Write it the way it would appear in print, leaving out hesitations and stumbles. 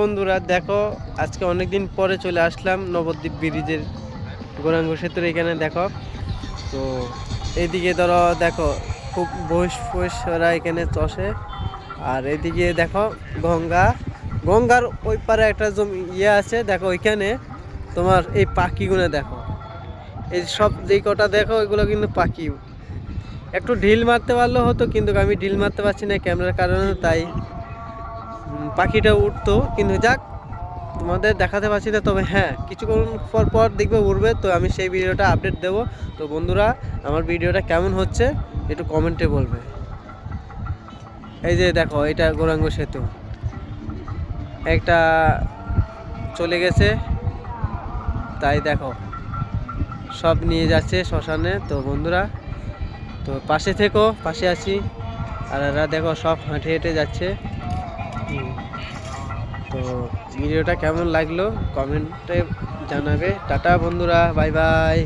বন্ধুরা দেখো, আজকে অনেক দিন পরে চলে আসলাম নবদ্বীপ ব্রিজের গৌরাঙ্গ সেতুর এখানে। দেখো তো এইদিকে ধরো, দেখো খুব বহিষ্পরা এখানে চষে। আর এদিকে দেখো গঙ্গার ওই পারে একটা জমি আছে। দেখো ওইখানে তোমার এই পাখিগুলো দেখো, এই সব যেই কটা দেখো ওইগুলো কিন্তু পাখি। একটু ঢিল মারতে পারলেও হতো, কিন্তু আমি ঢিল মারতে পারছি না ক্যামেরার কারণে, তাই পাখিটা উঠতো। কিন্তু যাক, তোমাদের দেখাতে পারছি না, তবে হ্যাঁ কিছুক্ষণ পর পর দেখবে উঠবে, তো আমি সেই ভিডিওটা আপডেট দেবো। তো বন্ধুরা, আমার ভিডিওটা কেমন হচ্ছে একটু কমেন্টে বলবে। এই যে দেখো, এটা গৌরাঙ্গ সেতু একটা চলে গেছে, তাই দেখো সব নিয়ে যাচ্ছে শ্মশানে। তো বন্ধুরা, তো পাশে থেকো, পাশে আছি। আর এরা দেখো সব হেঁটে হেঁটে যাচ্ছে। তো ভিডিওটা কেমন লাগলো কমেন্টে জানাবে। টাটা বন্ধুরা, বাই বাই।